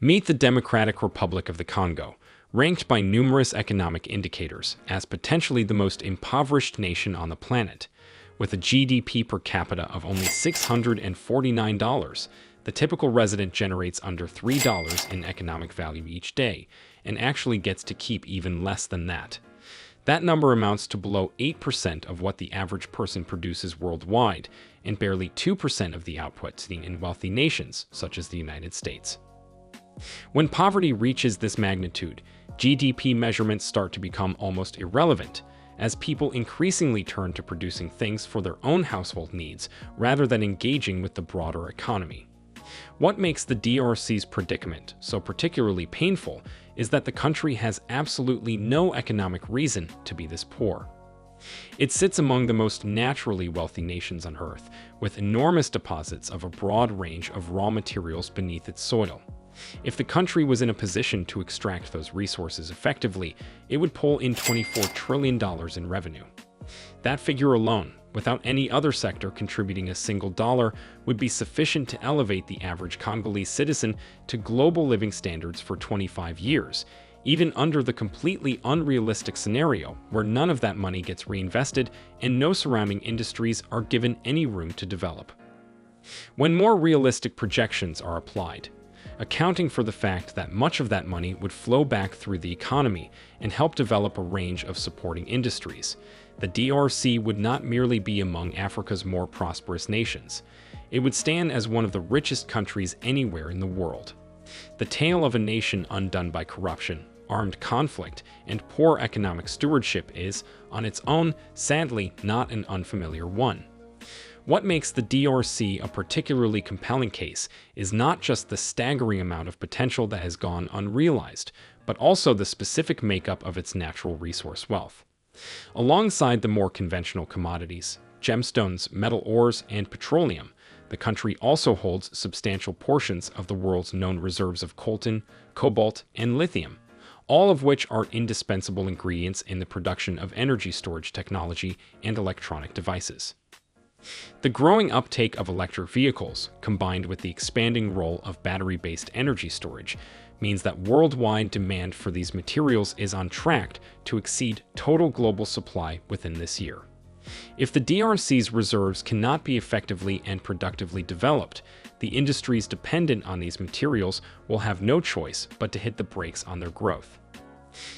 Meet the Democratic Republic of the Congo, ranked by numerous economic indicators as potentially the most impoverished nation on the planet. With a GDP per capita of only $649, the typical resident generates under $3 in economic value each day, and actually gets to keep even less than that. That number amounts to below 8% of what the average person produces worldwide, and barely 2% of the output seen in wealthy nations, such as the United States. When poverty reaches this magnitude, GDP measurements start to become almost irrelevant, as people increasingly turn to producing things for their own household needs rather than engaging with the broader economy. What makes the DRC's predicament so particularly painful is that the country has absolutely no economic reason to be this poor. It sits among the most naturally wealthy nations on Earth, with enormous deposits of a broad range of raw materials beneath its soil. If the country was in a position to extract those resources effectively, it would pull in $24 trillion in revenue. That figure alone, without any other sector contributing a single dollar, would be sufficient to elevate the average Congolese citizen to global living standards for 25 years, even under the completely unrealistic scenario where none of that money gets reinvested and no surrounding industries are given any room to develop. When more realistic projections are applied, accounting for the fact that much of that money would flow back through the economy and help develop a range of supporting industries, the DRC would not merely be among Africa's more prosperous nations. It would stand as one of the richest countries anywhere in the world. The tale of a nation undone by corruption, armed conflict, and poor economic stewardship is, on its own, sadly not an unfamiliar one. What makes the DRC a particularly compelling case is not just the staggering amount of potential that has gone unrealized, but also the specific makeup of its natural resource wealth. Alongside the more conventional commodities, gemstones, metal ores, and petroleum, the country also holds substantial portions of the world's known reserves of coltan, cobalt, and lithium, all of which are indispensable ingredients in the production of energy storage technology and electronic devices. The growing uptake of electric vehicles, combined with the expanding role of battery-based energy storage, means that worldwide demand for these materials is on track to exceed total global supply within this year. If the DRC's reserves cannot be effectively and productively developed, the industries dependent on these materials will have no choice but to hit the brakes on their growth.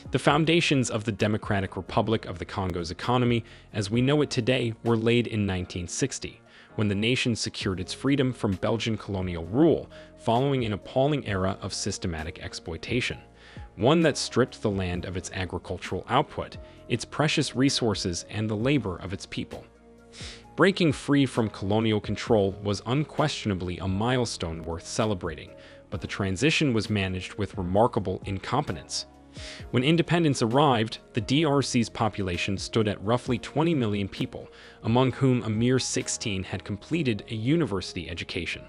The foundations of the Democratic Republic of the Congo's economy, as we know it today, were laid in 1960, when the nation secured its freedom from Belgian colonial rule following an appalling era of systematic exploitation, one that stripped the land of its agricultural output, its precious resources, and the labor of its people. Breaking free from colonial control was unquestionably a milestone worth celebrating, but the transition was managed with remarkable incompetence. When independence arrived, the DRC's population stood at roughly 20 million people, among whom a mere 16 had completed a university education.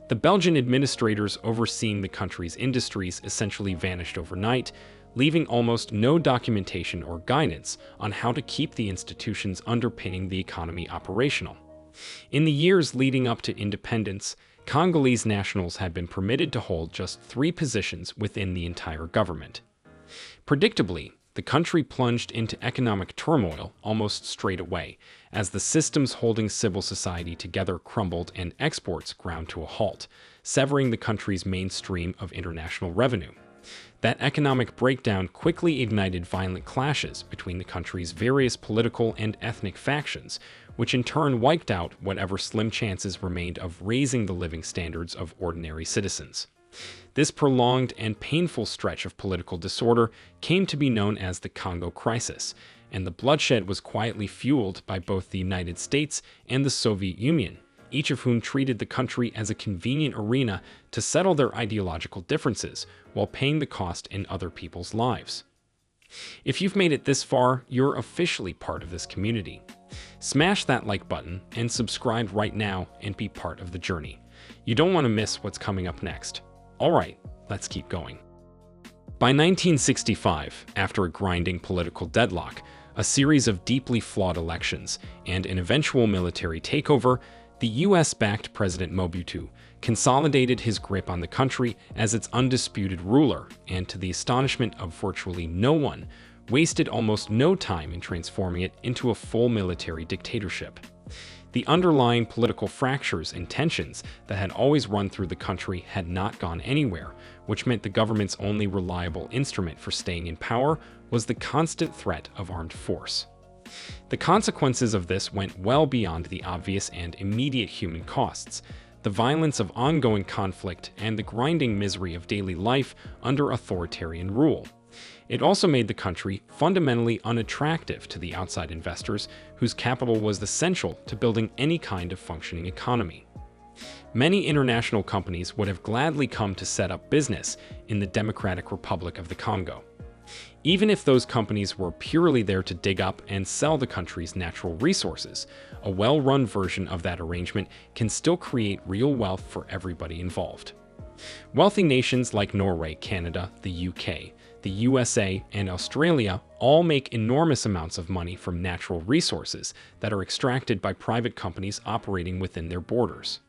The Belgian administrators overseeing the country's industries essentially vanished overnight, leaving almost no documentation or guidance on how to keep the institutions underpinning the economy operational. In the years leading up to independence, Congolese nationals had been permitted to hold just 3 positions within the entire government. Predictably, the country plunged into economic turmoil almost straight away, as the systems holding civil society together crumbled and exports ground to a halt, severing the country's mainstream of international revenue. That economic breakdown quickly ignited violent clashes between the country's various political and ethnic factions, which in turn wiped out whatever slim chances remained of raising the living standards of ordinary citizens. This prolonged and painful stretch of political disorder came to be known as the Congo Crisis, and the bloodshed was quietly fueled by both the United States and the Soviet Union, each of whom treated the country as a convenient arena to settle their ideological differences while paying the cost in other people's lives. If you've made it this far, you're officially part of this community. Smash that like button and subscribe right now and be part of the journey. You don't want to miss what's coming up next. All right, let's keep going. By 1965, after a grinding political deadlock, a series of deeply flawed elections, and an eventual military takeover, the US-backed President Mobutu consolidated his grip on the country as its undisputed ruler, and to the astonishment of virtually no one, wasted almost no time in transforming it into a full military dictatorship. The underlying political fractures and tensions that had always run through the country had not gone anywhere, which meant the government's only reliable instrument for staying in power was the constant threat of armed force. The consequences of this went well beyond the obvious and immediate human costs, the violence of ongoing conflict and the grinding misery of daily life under authoritarian rule. It also made the country fundamentally unattractive to the outside investors whose capital was essential to building any kind of functioning economy. Many international companies would have gladly come to set up business in the Democratic Republic of the Congo. Even if those companies were purely there to dig up and sell the country's natural resources, a well-run version of that arrangement can still create real wealth for everybody involved. Wealthy nations like Norway, Canada, the UK, the USA, and Australia all make enormous amounts of money from natural resources that are extracted by private companies operating within their borders.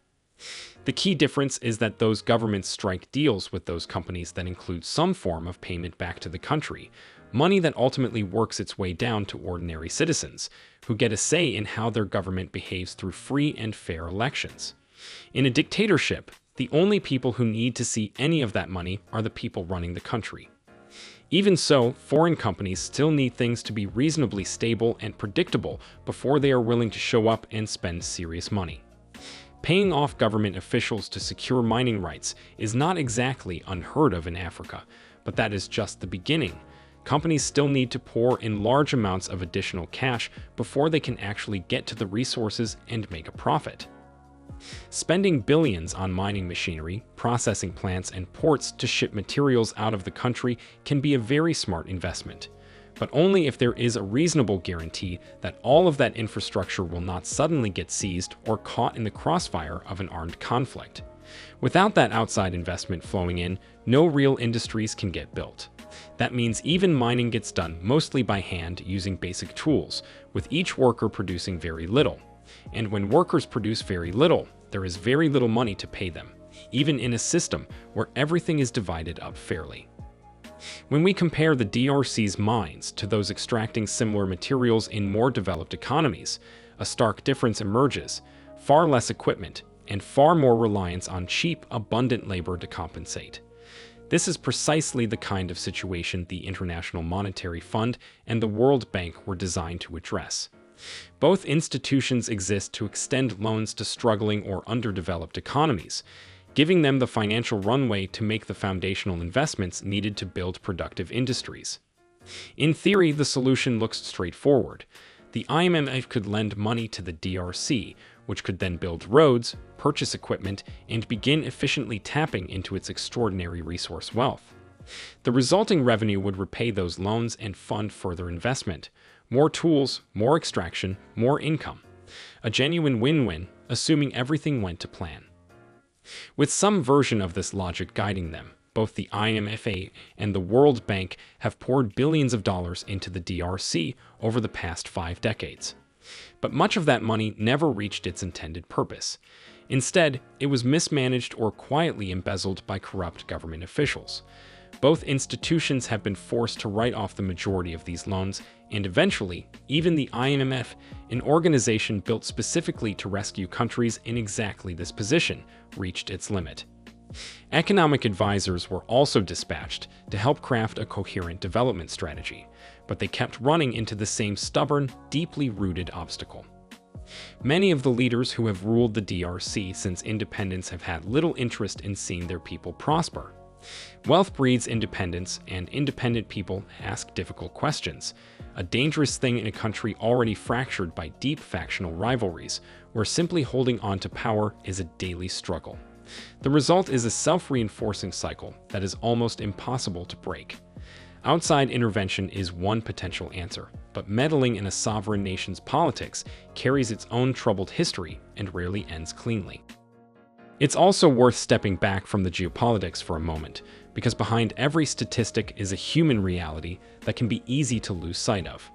The key difference is that those governments strike deals with those companies that include some form of payment back to the country, money that ultimately works its way down to ordinary citizens, who get a say in how their government behaves through free and fair elections. In a dictatorship, the only people who need to see any of that money are the people running the country. Even so, foreign companies still need things to be reasonably stable and predictable before they are willing to show up and spend serious money. Paying off government officials to secure mining rights is not exactly unheard of in Africa, but that is just the beginning. Companies still need to pour in large amounts of additional cash before they can actually get to the resources and make a profit. Spending billions on mining machinery, processing plants, and ports to ship materials out of the country can be a very smart investment, but only if there is a reasonable guarantee that all of that infrastructure will not suddenly get seized or caught in the crossfire of an armed conflict. Without that outside investment flowing in, no real industries can get built. That means even mining gets done mostly by hand using basic tools, with each worker producing very little. And when workers produce very little, there is very little money to pay them, even in a system where everything is divided up fairly. When we compare the DRC's mines to those extracting similar materials in more developed economies, a stark difference emerges: far less equipment and far more reliance on cheap, abundant labor to compensate. This is precisely the kind of situation the International Monetary Fund and the World Bank were designed to address. Both institutions exist to extend loans to struggling or underdeveloped economies, giving them the financial runway to make the foundational investments needed to build productive industries. In theory, the solution looks straightforward. The IMF could lend money to the DRC, which could then build roads, purchase equipment, and begin efficiently tapping into its extraordinary resource wealth. The resulting revenue would repay those loans and fund further investment. More tools, more extraction, more income. A genuine win-win, assuming everything went to plan. With some version of this logic guiding them, both the IMF and the World Bank have poured billions of dollars into the DRC over the past 5 decades. But much of that money never reached its intended purpose. Instead, it was mismanaged or quietly embezzled by corrupt government officials. Both institutions have been forced to write off the majority of these loans, and eventually, even the IMF, an organization built specifically to rescue countries in exactly this position, reached its limit. Economic advisors were also dispatched to help craft a coherent development strategy, but they kept running into the same stubborn, deeply rooted obstacle. Many of the leaders who have ruled the DRC since independence have had little interest in seeing their people prosper. Wealth breeds independence, and independent people ask difficult questions, a dangerous thing in a country already fractured by deep factional rivalries, where simply holding on to power is a daily struggle. The result is a self-reinforcing cycle that is almost impossible to break. Outside intervention is one potential answer, but meddling in a sovereign nation's politics carries its own troubled history and rarely ends cleanly. It's also worth stepping back from the geopolitics for a moment, because behind every statistic is a human reality that can be easy to lose sight of.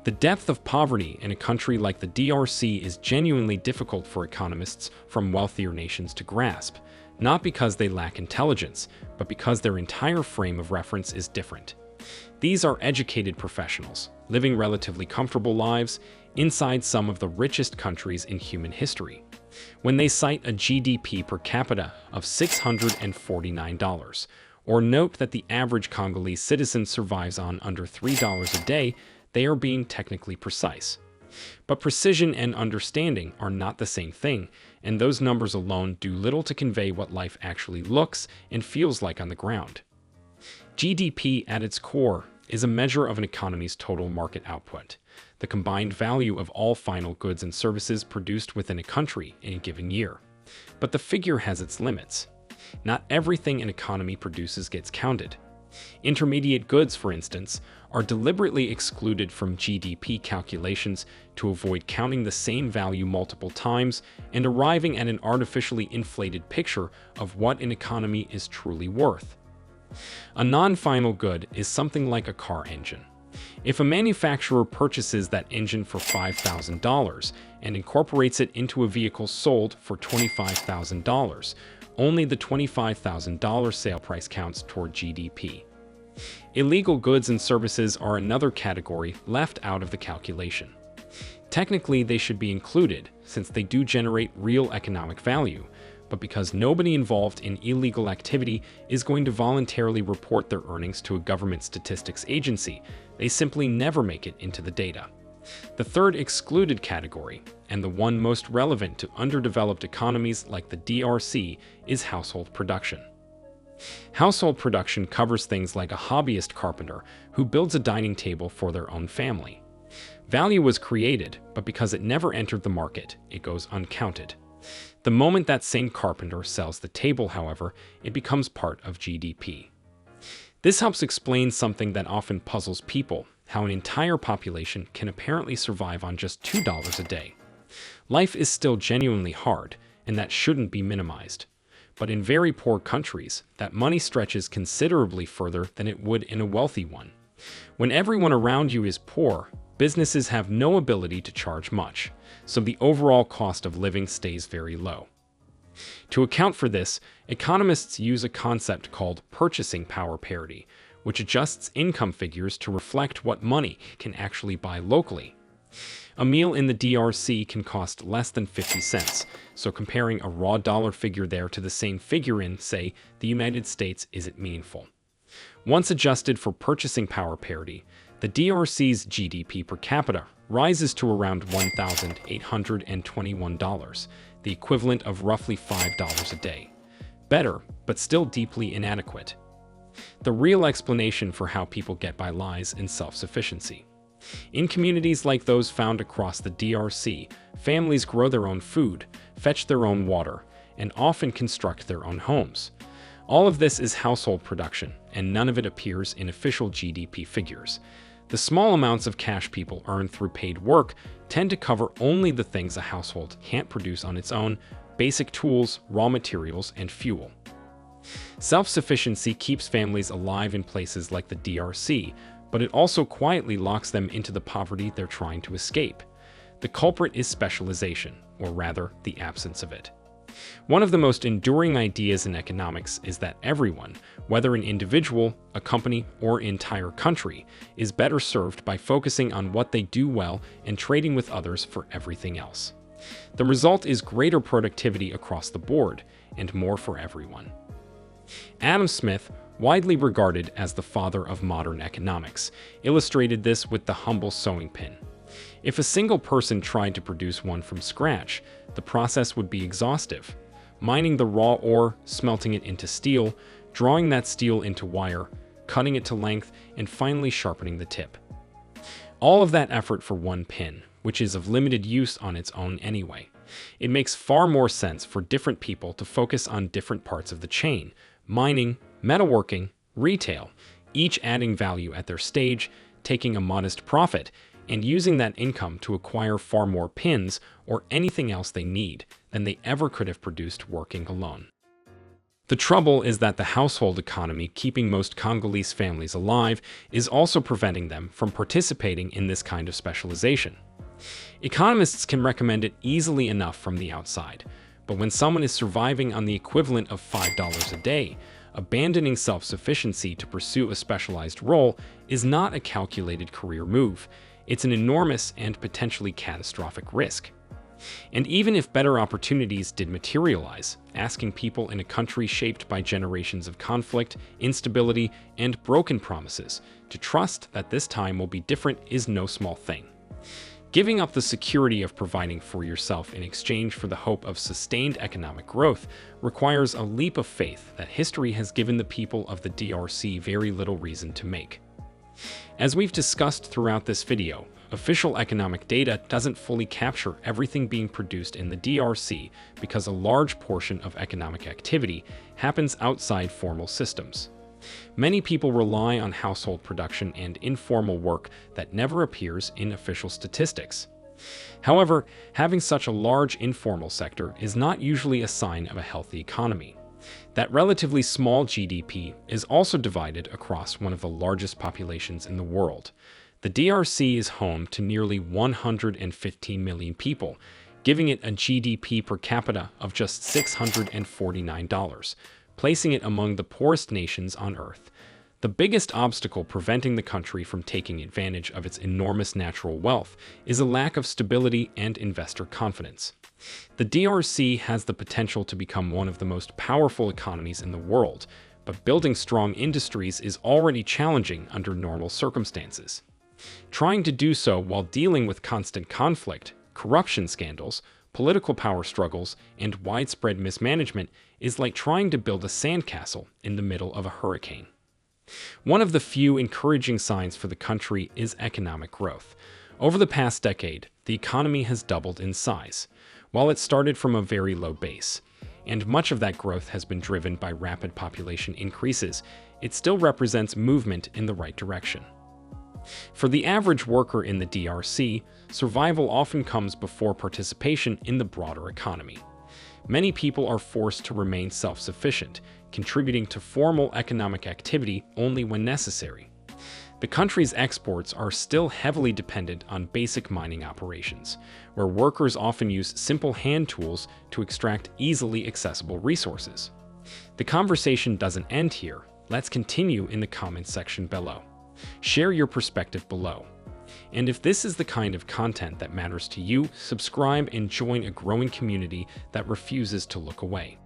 The depth of poverty in a country like the DRC is genuinely difficult for economists from wealthier nations to grasp, not because they lack intelligence, but because their entire frame of reference is different. These are educated professionals, living relatively comfortable lives inside some of the richest countries in human history. When they cite a GDP per capita of $649, or note that the average Congolese citizen survives on under $3 a day, they are being technically precise. But precision and understanding are not the same thing, and those numbers alone do little to convey what life actually looks and feels like on the ground. GDP at its core is a measure of an economy's total market output, the combined value of all final goods and services produced within a country in a given year. But the figure has its limits. Not everything an economy produces gets counted. Intermediate goods, for instance, are deliberately excluded from GDP calculations to avoid counting the same value multiple times and arriving at an artificially inflated picture of what an economy is truly worth. A non-final good is something like a car engine. If a manufacturer purchases that engine for $5,000 and incorporates it into a vehicle sold for $25,000, only the $25,000 sale price counts toward GDP. Illegal goods and services are another category left out of the calculation. Technically, they should be included since they do generate real economic value, but because nobody involved in illegal activity is going to voluntarily report their earnings to a government statistics agency, they simply never make it into the data. The third excluded category, and the one most relevant to underdeveloped economies like the DRC, is household production. Household production covers things like a hobbyist carpenter who builds a dining table for their own family. Value was created, but because it never entered the market, it goes uncounted. The moment that same carpenter sells the table, however, it becomes part of GDP. This helps explain something that often puzzles people: how an entire population can apparently survive on just $2 a day. Life is still genuinely hard, and that shouldn't be minimized. But in very poor countries, that money stretches considerably further than it would in a wealthy one. When everyone around you is poor, businesses have no ability to charge much, so the overall cost of living stays very low. To account for this, economists use a concept called purchasing power parity, which adjusts income figures to reflect what money can actually buy locally. A meal in the DRC can cost less than 50 cents, so comparing a raw dollar figure there to the same figure in, say, the United States isn't meaningful. Once adjusted for purchasing power parity, the DRC's GDP per capita rises to around $1,821, the equivalent of roughly $5 a day. Better, but still deeply inadequate. The real explanation for how people get by lies in self-sufficiency. In communities like those found across the DRC, families grow their own food, fetch their own water, and often construct their own homes. All of this is household production, and none of it appears in official GDP figures. The small amounts of cash people earn through paid work tend to cover only the things a household can't produce on its own: basic tools, raw materials, and fuel. Self-sufficiency keeps families alive in places like the DRC, but it also quietly locks them into the poverty they're trying to escape. The culprit is specialization, or rather, the absence of it. One of the most enduring ideas in economics is that everyone, whether an individual, a company, or an entire country, is better served by focusing on what they do well and trading with others for everything else. The result is greater productivity across the board, and more for everyone. Adam Smith, widely regarded as the father of modern economics, illustrated this with the humble sewing pin. If a single person tried to produce one from scratch, the process would be exhaustive. Mining the raw ore, smelting it into steel, drawing that steel into wire, cutting it to length, and finally sharpening the tip. All of that effort for one pin, which is of limited use on its own anyway. It makes far more sense for different people to focus on different parts of the chain: mining, metalworking, retail, each adding value at their stage, taking a modest profit, and using that income to acquire far more pins or anything else they need than they ever could have produced working alone. The trouble is that the household economy keeping most Congolese families alive is also preventing them from participating in this kind of specialization. Economists can recommend it easily enough from the outside, but when someone is surviving on the equivalent of $5 a day, abandoning self-sufficiency to pursue a specialized role is not a calculated career move. It's an enormous and potentially catastrophic risk. And even if better opportunities did materialize, asking people in a country shaped by generations of conflict, instability, and broken promises to trust that this time will be different is no small thing. Giving up the security of providing for yourself in exchange for the hope of sustained economic growth requires a leap of faith that history has given the people of the DRC very little reason to make. As we've discussed throughout this video, official economic data doesn't fully capture everything being produced in the DRC because a large portion of economic activity happens outside formal systems. Many people rely on household production and informal work that never appears in official statistics. However, having such a large informal sector is not usually a sign of a healthy economy. That relatively small GDP is also divided across one of the largest populations in the world. The DRC is home to nearly 115 million people, giving it a GDP per capita of just $649, placing it among the poorest nations on Earth. The biggest obstacle preventing the country from taking advantage of its enormous natural wealth is a lack of stability and investor confidence. The DRC has the potential to become one of the most powerful economies in the world, but building strong industries is already challenging under normal circumstances. Trying to do so while dealing with constant conflict, corruption scandals, political power struggles, and widespread mismanagement is like trying to build a sandcastle in the middle of a hurricane. One of the few encouraging signs for the country is economic growth. Over the past decade, the economy has doubled in size, while it started from a very low base, and much of that growth has been driven by rapid population increases. It still represents movement in the right direction. For the average worker in the DRC, survival often comes before participation in the broader economy. Many people are forced to remain self-sufficient, contributing to formal economic activity only when necessary. The country's exports are still heavily dependent on basic mining operations, where workers often use simple hand tools to extract easily accessible resources. The conversation doesn't end here. Let's continue in the comments section below. Share your perspective below. And if this is the kind of content that matters to you, subscribe and join a growing community that refuses to look away.